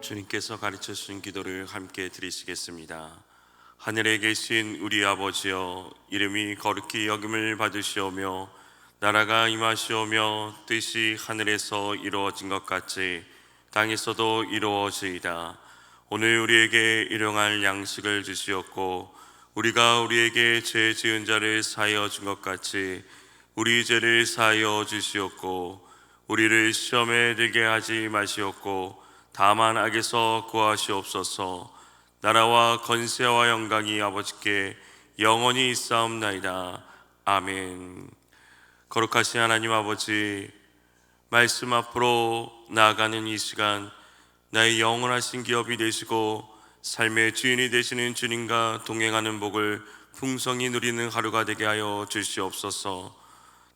주님께서 가르쳐 주신 기도를 함께 드리시겠습니다. 하늘에 계신 우리 아버지여, 이름이 거룩히 여김을 받으시오며 나라가 임하시오며 뜻이 하늘에서 이루어진 것 같이 땅에서도 이루어지이다. 오늘 우리에게 일용할 양식을 주시옵고 우리가 우리에게 죄 지은 자를 사하여 준 것 같이 우리 죄를 사하여 주시옵고 우리를 시험에 들게 하지 마시옵고 다만 악에서 구하시옵소서. 나라와 권세와 영광이 아버지께 영원히 있사옵나이다. 아멘. 거룩하신 하나님 아버지, 말씀 앞으로 나아가는 이 시간 나의 영원하신 기업이 되시고 삶의 주인이 되시는 주님과 동행하는 복을 풍성히 누리는 하루가 되게 하여 주시옵소서.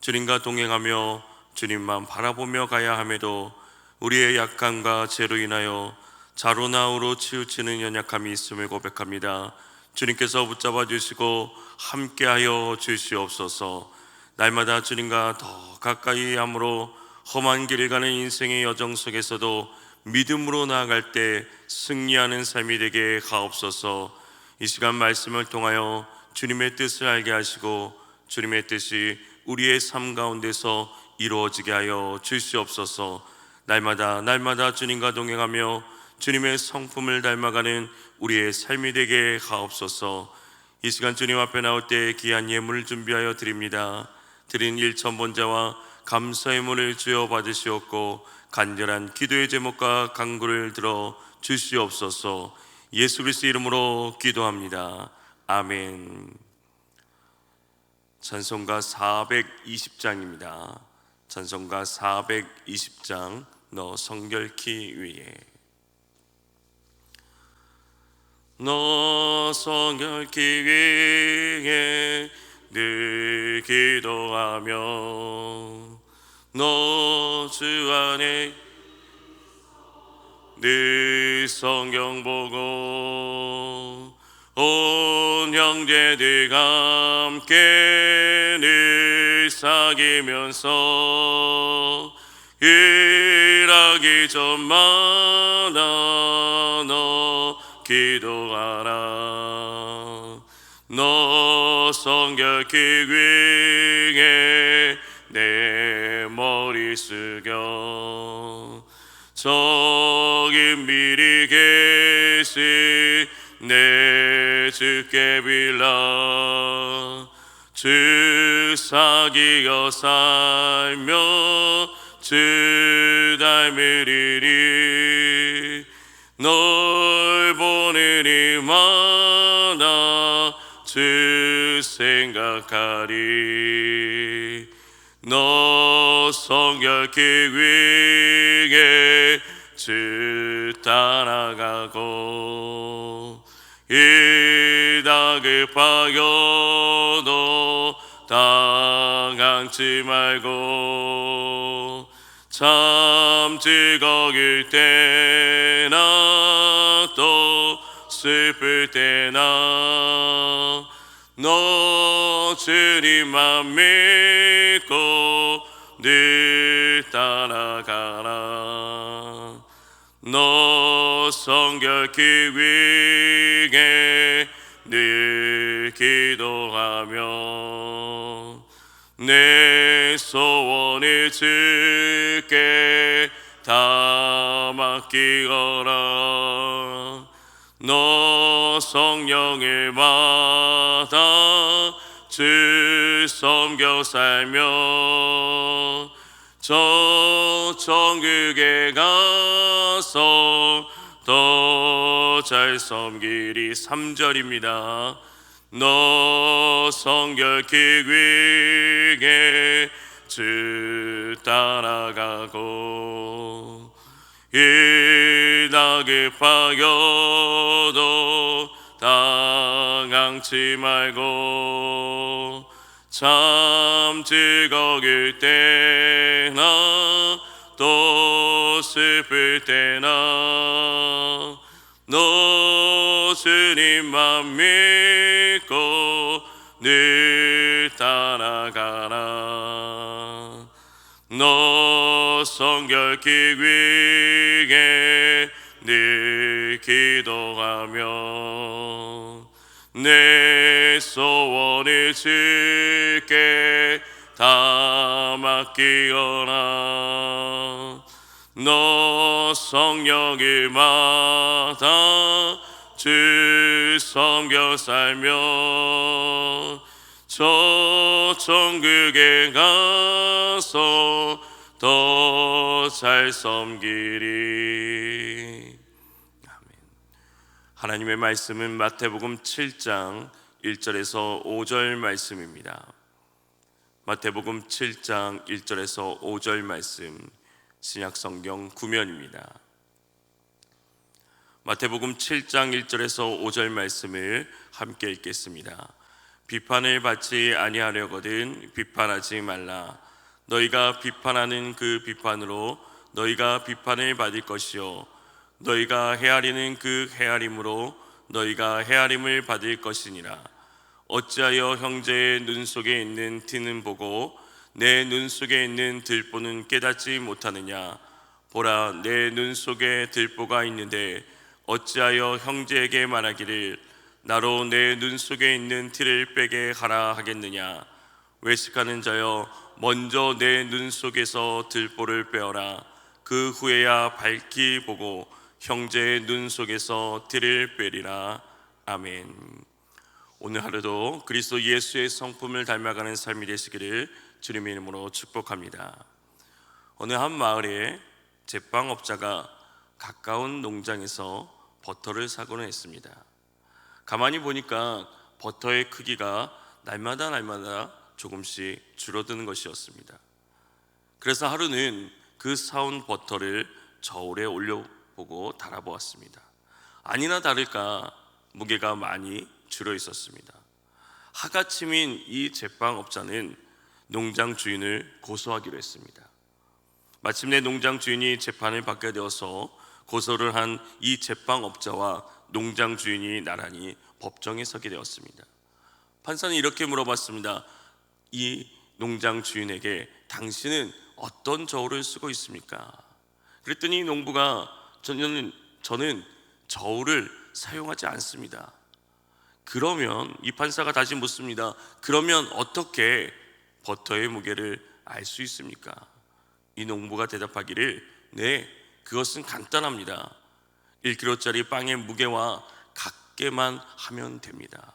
주님과 동행하며 주님만 바라보며 가야 함에도 우리의 약함과 죄로 인하여 좌로나우로 치우치는 연약함이 있음을 고백합니다. 주님께서 붙잡아 주시고 함께하여 주시옵소서. 날마다 주님과 더 가까이 함으로 험한 길을 가는 인생의 여정 속에서도 믿음으로 나아갈 때 승리하는 삶이 되게 하옵소서. 이 시간 말씀을 통하여 주님의 뜻을 알게 하시고 주님의 뜻이 우리의 삶 가운데서 이루어지게 하여 주시옵소서. 날마다 주님과 동행하며 주님의 성품을 닮아가는 우리의 삶이 되게 하옵소서. 이 시간 주님 앞에 나올 때 귀한 예물을 준비하여 드립니다. 드린 일천번제와 감사의 문을 주여 받으시옵고 간절한 기도의 제목과 간구를 들어 주시옵소서. 예수 그리스도 이름으로 기도합니다. 아멘. 찬송가 420장입니다. 찬송가 420장 너 성결케 위해. 너 성결케 위해 늘 기도하며 너 주 안에 늘 성경 보고 온 형제들과 함께 늘 사귀면서 일하기 전마다 너 기도하라. 너 성결케 위해 내 머리 숙여 적인 미리 계시 내 주께 빌라. 주 사귀어 살며 주 닮으리니 널 보는 이마다 주 생각하리. 너 성결케 위해 주 따라가고 일 다급하여도 당황치 말고 참 즐거울 때나 또 슬플 때나 너 주님만 믿고 늘 따라가라. 너 성결케 위해 늘 기도하며 내 소원을 주께 다 맡기거라. 너 성령을 받아 주 섬겨 살며 저 천국에 가서 더 잘 섬기리. 3절입니다. 너 성결케 위해 주 따라가고 일 다급하여도 당황치 말고 참 즐거울 때나 또 슬플 때나 너 주님만 믿고 늘 따라가라. 너 성결케 위해 늘 기도하며 내 소원을 주께 다 맡기거나 너 성령을 받아 주 섬겨 살며 저 천국에 가서 더 잘 섬기리. 아멘. 하나님의 말씀은 마태복음 7장 1절에서 5절 말씀입니다. 마태복음 7장 1절에서 5절 말씀, 신약성경 구면입니다. 마태복음 7장 1절에서 5절 말씀을 함께 읽겠습니다. 비판을 받지 아니하려거든 비판하지 말라. 너희가 비판하는 그 비판으로 너희가 비판을 받을 것이요 너희가 헤아리는 그 헤아림으로 너희가 헤아림을 받을 것이니라. 어찌하여 형제의 눈 속에 있는 티는 보고 내 눈 속에 있는 들보는 깨닫지 못하느냐. 보라, 내 눈 속에 들보가 있는데 어찌하여 형제에게 말하기를 나로 내 눈 속에 있는 티를 빼게 하라 하겠느냐. 외식하는 자여, 먼저 내 눈 속에서 들보를 빼어라. 그 후에야 밝히 보고 형제의 눈 속에서 티를 빼리라. 아멘. 오늘 하루도 그리스도 예수의 성품을 닮아가는 삶이 되시기를 주님의 이름으로 축복합니다. 어느 한 마을에 제빵업자가 가까운 농장에서 버터를 사고는 했습니다. 가만히 보니까 버터의 크기가 날마다 조금씩 줄어드는 것이었습니다. 그래서 하루는 그 사온 버터를 저울에 올려보고 달아보았습니다. 아니나 다를까 무게가 많이 줄어 있었습니다. 하가침인 이 제빵업자는 농장 주인을 고소하기로 했습니다. 마침내 농장 주인이 재판을 받게 되어서 고소를 한 이 제빵업자와 농장 주인이 나란히 법정에 서게 되었습니다. 판사는 이렇게 물어봤습니다. 이 농장 주인에게 당신은 어떤 저울을 쓰고 있습니까? 그랬더니 농부가 저는 저울을 사용하지 않습니다. 그러면 이 판사가 다시 묻습니다. 그러면 어떻게 버터의 무게를 알 수 있습니까? 이 농부가 대답하기를 네, 그것은 간단합니다. 1kg짜리 빵의 무게와 같게만 하면 됩니다.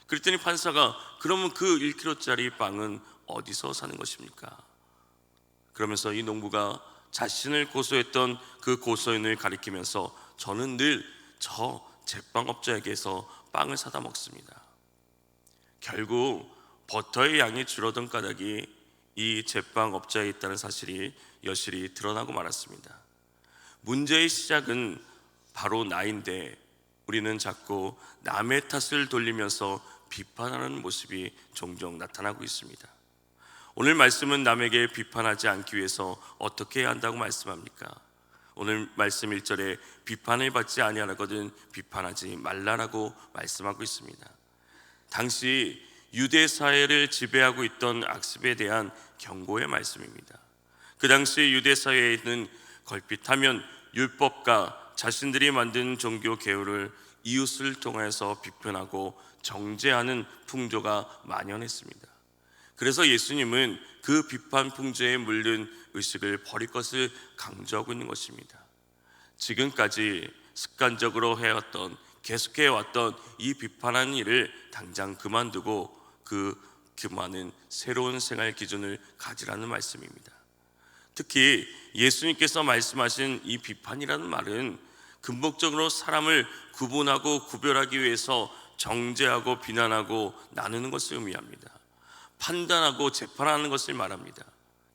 그랬더니 판사가 그러면 그 1kg짜리 빵은 어디서 사는 것입니까? 그러면서 이 농부가 자신을 고소했던 그 고소인을 가리키면서 저는 늘 저 제빵업자에게서 빵을 사다 먹습니다. 결국 버터의 양이 줄어든 까닭이 이 제빵업자에 있다는 사실이 여실히 드러나고 말았습니다. 문제의 시작은 바로 나인데 우리는 자꾸 남의 탓을 돌리면서 비판하는 모습이 종종 나타나고 있습니다. 오늘 말씀은 남에게 비판하지 않기 위해서 어떻게 해야 한다고 말씀합니까? 오늘 말씀 1절에 비판을 받지 아니하거든 비판하지 말라라고 말씀하고 있습니다. 당시 유대 사회를 지배하고 있던 악습에 대한 경고의 말씀입니다. 그 당시 유대 사회에는 걸핏하면 율법과 자신들이 만든 종교 계율을 이웃을 통해서 비판하고 정죄하는 풍조가 만연했습니다. 그래서 예수님은 그 비판 풍조에 물든 의식을 버릴 것을 강조하고 있는 것입니다. 지금까지 습관적으로 해왔던, 계속해왔던 이 비판하는 일을 당장 그만두고 그만은 새로운 생활 기준을 가지라는 말씀입니다. 특히 예수님께서 말씀하신 이 비판이라는 말은 근본적으로 사람을 구분하고 구별하기 위해서 정죄하고 비난하고 나누는 것을 의미합니다. 판단하고 재판하는 것을 말합니다.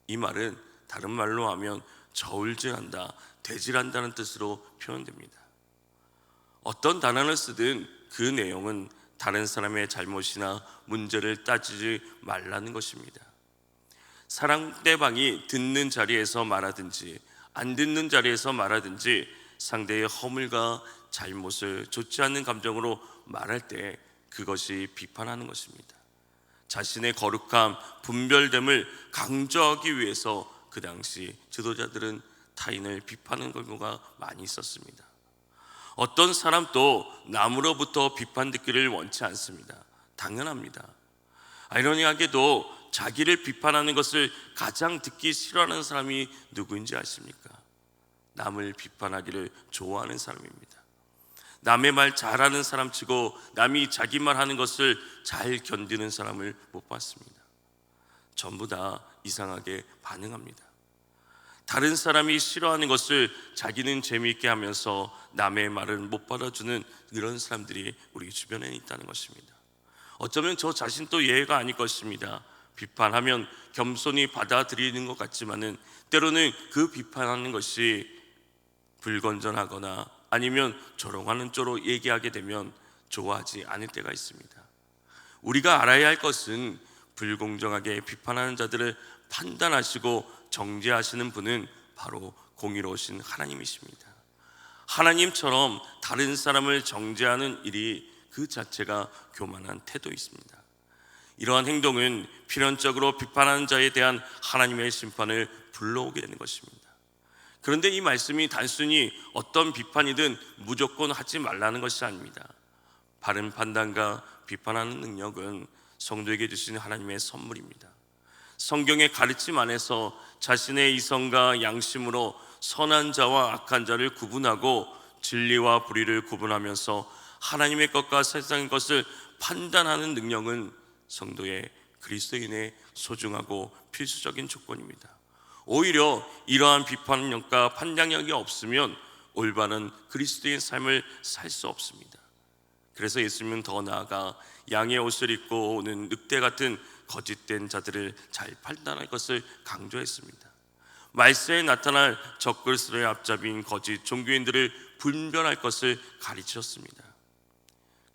이 말은 다른 말로 하면 저울질한다, 대질한다는 뜻으로 표현됩니다. 어떤 단어를 쓰든 그 내용은 다른 사람의 잘못이나 문제를 따지지 말라는 것입니다. 상대방이 듣는 자리에서 말하든지 안 듣는 자리에서 말하든지 상대의 허물과 잘못을 좋지 않는 감정으로 말할 때 그것이 비판하는 것입니다. 자신의 거룩함, 분별됨을 강조하기 위해서 그 당시 지도자들은 타인을 비판하는 경우가 많이 있었습니다. 어떤 사람도 남으로부터 비판 듣기를 원치 않습니다. 당연합니다. 아이러니하게도 자기를 비판하는 것을 가장 듣기 싫어하는 사람이 누구인지 아십니까? 남을 비판하기를 좋아하는 사람입니다. 남의 말 잘하는 사람치고 남이 자기 말 하는 것을 잘 견디는 사람을 못 봤습니다. 전부 다 이상하게 반응합니다. 다른 사람이 싫어하는 것을 자기는 재미있게 하면서 남의 말은 못 받아주는 이런 사람들이 우리 주변에 있다는 것입니다. 어쩌면 저 자신도 예외가 아닐 것입니다. 비판하면 겸손히 받아들이는 것 같지만은 때로는 그 비판하는 것이 불건전하거나 아니면 조롱하는 쪽으로 얘기하게 되면 좋아하지 않을 때가 있습니다. 우리가 알아야 할 것은 불공정하게 비판하는 자들을 판단하시고 정죄하시는 분은 바로 공의로우신 하나님이십니다. 하나님처럼 다른 사람을 정죄하는 일이 그 자체가 교만한 태도있습니다. 이러한 행동은 필연적으로 비판하는 자에 대한 하나님의 심판을 불러오게 되는 것입니다. 그런데 이 말씀이 단순히 어떤 비판이든 무조건 하지 말라는 것이 아닙니다. 바른 판단과 비판하는 능력은 성도에게 주신 하나님의 선물입니다. 성경의 가르침 안에서 자신의 이성과 양심으로 선한 자와 악한 자를 구분하고 진리와 불의를 구분하면서 하나님의 것과 세상의 것을 판단하는 능력은 성도의 그리스도인의 소중하고 필수적인 조건입니다. 오히려 이러한 비판력과 판단력이 없으면 올바른 그리스도인 삶을 살 수 없습니다. 그래서 예수님은 더 나아가 양의 옷을 입고 오는 늑대 같은 거짓된 자들을 잘 판단할 것을 강조했습니다. 말세에 나타날 적그리스도의 앞잡이인 거짓 종교인들을 분별할 것을 가르치셨습니다.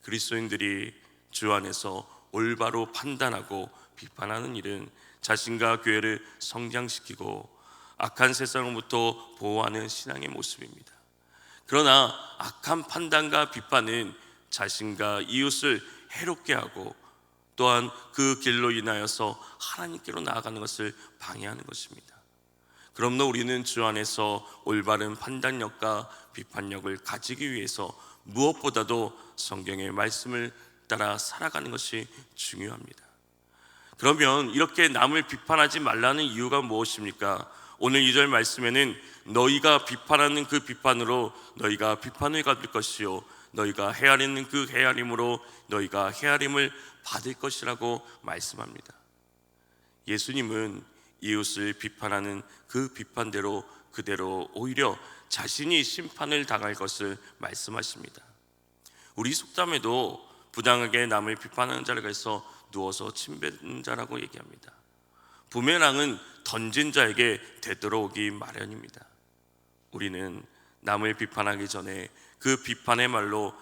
그리스도인들이 주 안에서 올바로 판단하고 비판하는 일은 자신과 교회를 성장시키고 악한 세상으로부터 보호하는 신앙의 모습입니다. 그러나 악한 판단과 비판은 자신과 이웃을 해롭게 하고 또한 그 길로 인하여서 하나님께로 나아가는 것을 방해하는 것입니다. 그러므로 우리는 주 안에서 올바른 판단력과 비판력을 가지기 위해서 무엇보다도 성경의 말씀을 따라 살아가는 것이 중요합니다. 그러면 이렇게 남을 비판하지 말라는 이유가 무엇입니까? 오늘 2절 말씀에는 너희가 비판하는 그 비판으로 너희가 비판을 받을 것이요 너희가 헤아리는 그 헤아림으로 너희가 헤아림을 받을 것이라고 말씀합니다. 예수님은 이웃을 비판하는 그 비판대로 그대로 오히려 자신이 심판을 당할 것을 말씀하십니다. 우리 속담에도 부당하게 남을 비판하는 자를 가서 누워서 침뱉는 자라고 얘기합니다. 부메랑은 던진 자에게 되돌아오기 마련입니다. 우리는 남을 비판하기 전에 그 비판의 말로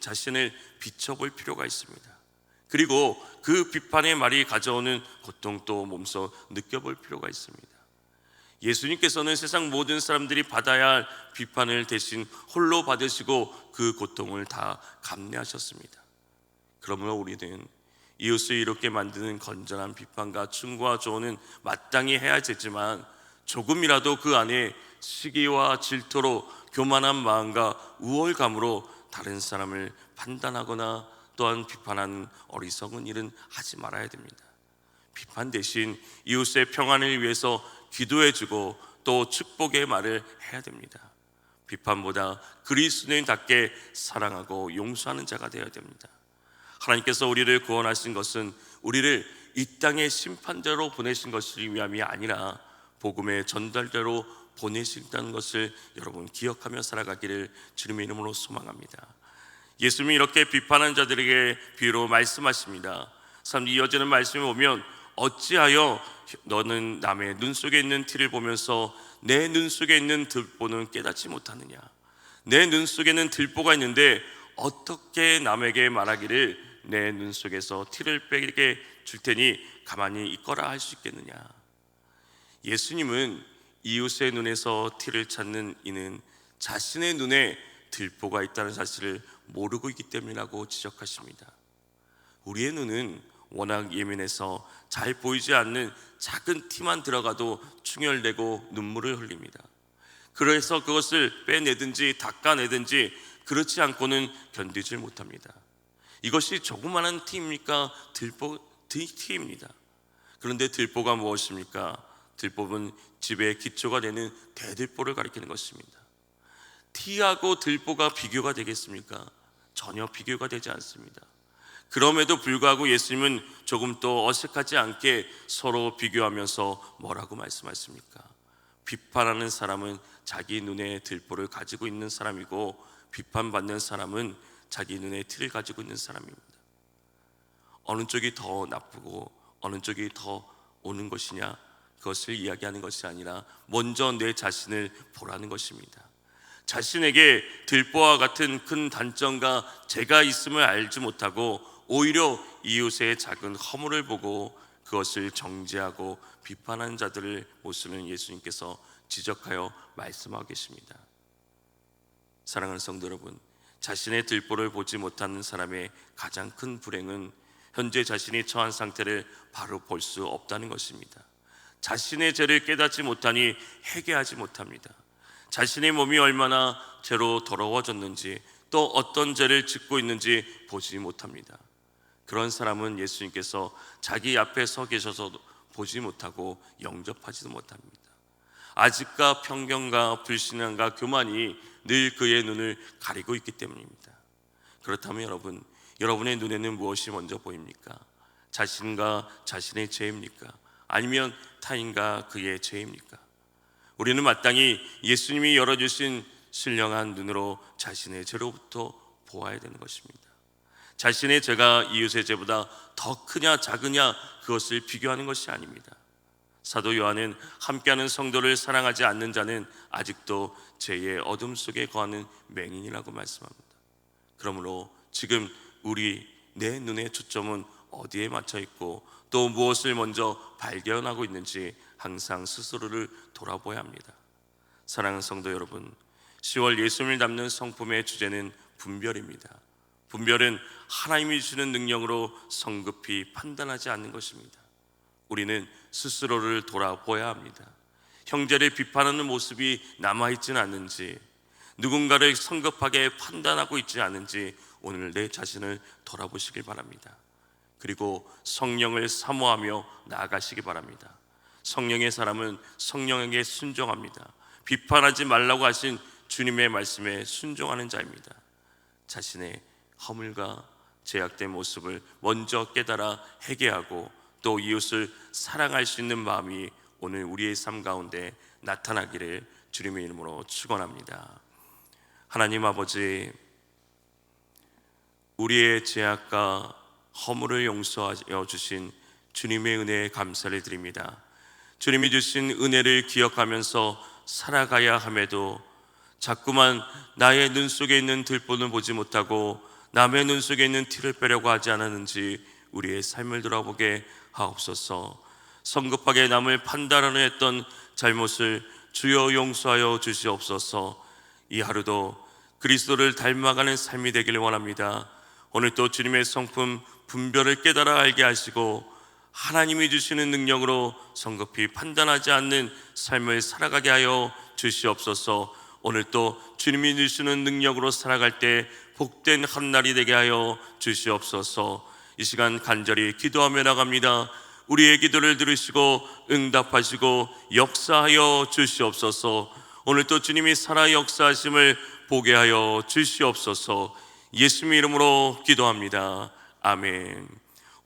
자신을 비춰볼 필요가 있습니다. 그리고 그 비판의 말이 가져오는 고통도 몸소 느껴볼 필요가 있습니다. 예수님께서는 세상 모든 사람들이 받아야 할 비판을 대신 홀로 받으시고 그 고통을 다 감내하셨습니다. 그러므로 우리는 이웃을 이롭게 만드는 건전한 비판과 충고와 조언은 마땅히 해야 되지만 조금이라도 그 안에 시기와 질투로 교만한 마음과 우월감으로 다른 사람을 판단하거나 또한 비판하는 어리석은 일은 하지 말아야 됩니다. 비판 대신 이웃의 평안을 위해서 기도해주고 또 축복의 말을 해야 됩니다. 비판보다 그리스도인답게 사랑하고 용서하는 자가 되어야 됩니다. 하나님께서 우리를 구원하신 것은 우리를 이 땅의 심판대로 보내신 것을 위함이 아니라 복음의 전달대로 보내신다는 것을 여러분 기억하며 살아가기를 주님의 이름으로 소망합니다. 예수님이 이렇게 비판한 자들에게 비유로 말씀하십니다. 이어지는 말씀에 보면 어찌하여 너는 남의 눈 속에 있는 티를 보면서 내 눈 속에 있는 들보는 깨닫지 못하느냐. 내 눈 속에는 들보가 있는데 어떻게 남에게 말하기를 내 눈 속에서 티를 빼게 줄 테니 가만히 있거라 할 수 있겠느냐. 예수님은 이웃의 눈에서 티를 찾는 이는 자신의 눈에 들보가 있다는 사실을 모르고 있기 때문이라고 지적하십니다. 우리의 눈은 워낙 예민해서 잘 보이지 않는 작은 티만 들어가도 충혈되고 눈물을 흘립니다. 그래서 그것을 빼내든지 닦아내든지 그렇지 않고는 견디질 못합니다. 이것이 조그마한 티입니까? 티입니다. 그런데 들보가 무엇입니까? 들보는 집의 기초가 되는 대들보를 가리키는 것입니다. 티하고 들보가 비교가 되겠습니까? 전혀 비교가 되지 않습니다. 그럼에도 불구하고 예수님은 조금 또 어색하지 않게 서로 비교하면서 뭐라고 말씀하십니까? 비판하는 사람은 자기 눈에 들보를 가지고 있는 사람이고, 비판받는 사람은 자기 눈에 티를 가지고 있는 사람입니다. 어느 쪽이 더 나쁘고 어느 쪽이 더 옳은 것이냐, 그것을 이야기하는 것이 아니라 먼저 내 자신을 보라는 것입니다. 자신에게 들보와 같은 큰 단점과 죄가 있음을 알지 못하고 오히려 이웃의 작은 허물을 보고 그것을 정죄하고 비판하는 자들을 모습을 예수님께서 지적하여 말씀하고 계십니다. 사랑하는 성도 여러분, 자신의 들보를 보지 못하는 사람의 가장 큰 불행은 현재 자신이 처한 상태를 바로 볼 수 없다는 것입니다. 자신의 죄를 깨닫지 못하니 회개하지 못합니다. 자신의 몸이 얼마나 죄로 더러워졌는지, 또 어떤 죄를 짓고 있는지 보지 못합니다. 그런 사람은 예수님께서 자기 앞에 서 계셔서도 보지 못하고 영접하지도 못합니다. 아집과 편견과 불신앙과 교만이 늘 그의 눈을 가리고 있기 때문입니다. 그렇다면 여러분의 눈에는 무엇이 먼저 보입니까? 자신과 자신의 죄입니까? 아니면 타인과 그의 죄입니까? 우리는 마땅히 예수님이 열어주신 신령한 눈으로 자신의 죄로부터 보아야 되는 것입니다. 자신의 죄가 이웃의 죄보다 더 크냐 작으냐, 그것을 비교하는 것이 아닙니다. 사도 요한은 함께하는 성도를 사랑하지 않는 자는 아직도 죄의 어둠 속에 거하는 맹인이라고 말씀합니다. 그러므로 지금 내 눈의 초점은 어디에 맞춰 있고 또 무엇을 먼저 발견하고 있는지 항상 스스로를 돌아보아야 합니다. 사랑하는 성도 여러분, 10월 예수님을 담는 성품의 주제는 분별입니다. 분별은 하나님이 주는 능력으로 성급히 판단하지 않는 것입니다. 우리는 스스로를 돌아보아야 합니다. 형제를 비판하는 모습이 남아있지는 않는지, 누군가를 성급하게 판단하고 있지 않은지 오늘 내 자신을 돌아보시길 바랍니다. 그리고 성령을 사모하며 나아가시기 바랍니다. 성령의 사람은 성령에게 순종합니다. 비판하지 말라고 하신 주님의 말씀에 순종하는 자입니다. 자신의 허물과 죄악된 모습을 먼저 깨달아 회개하고 또 이웃을 사랑할 수 있는 마음이 오늘 우리의 삶 가운데 나타나기를 주님의 이름으로 축원합니다. 하나님 아버지, 우리의 죄악과 허물을 용서하여 주신 주님의 은혜에 감사를 드립니다. 주님이 주신 은혜를 기억하면서 살아가야 함에도 자꾸만 나의 눈 속에 있는 들보는 보지 못하고 남의 눈 속에 있는 티를 빼려고 하지 않았는지 우리의 삶을 돌아보게 하옵소서. 성급하게 남을 판단하려 했던 잘못을 주여 용서하여 주시옵소서. 이 하루도 그리스도를 닮아가는 삶이 되기를 원합니다. 오늘 또 주님의 성품 분별을 깨달아 알게 하시고 하나님이 주시는 능력으로 성급히 판단하지 않는 삶을 살아가게 하여 주시옵소서. 오늘 또 주님이 주시는 능력으로 살아갈 때 복된 한날이 되게 하여 주시옵소서. 이 시간 간절히 기도하며 나갑니다. 우리의 기도를 들으시고 응답하시고 역사하여 주시옵소서. 오늘 또 주님이 살아 역사하심을 보게 하여 주시옵소서. 예수님의 이름으로 기도합니다. 아멘.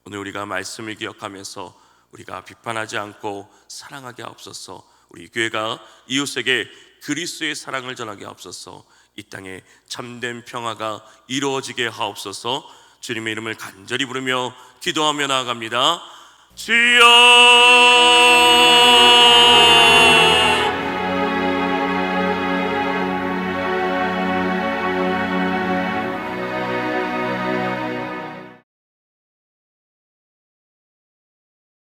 오늘 우리가 말씀을 기억하면서 우리가 비판하지 않고 사랑하게 하옵소서. 우리 교회가 이웃에게 그리스도의 사랑을 전하게 하옵소서. 이 땅에 참된 평화가 이루어지게 하옵소서. 주님의 이름을 간절히 부르며 기도하며 나아갑니다. 주여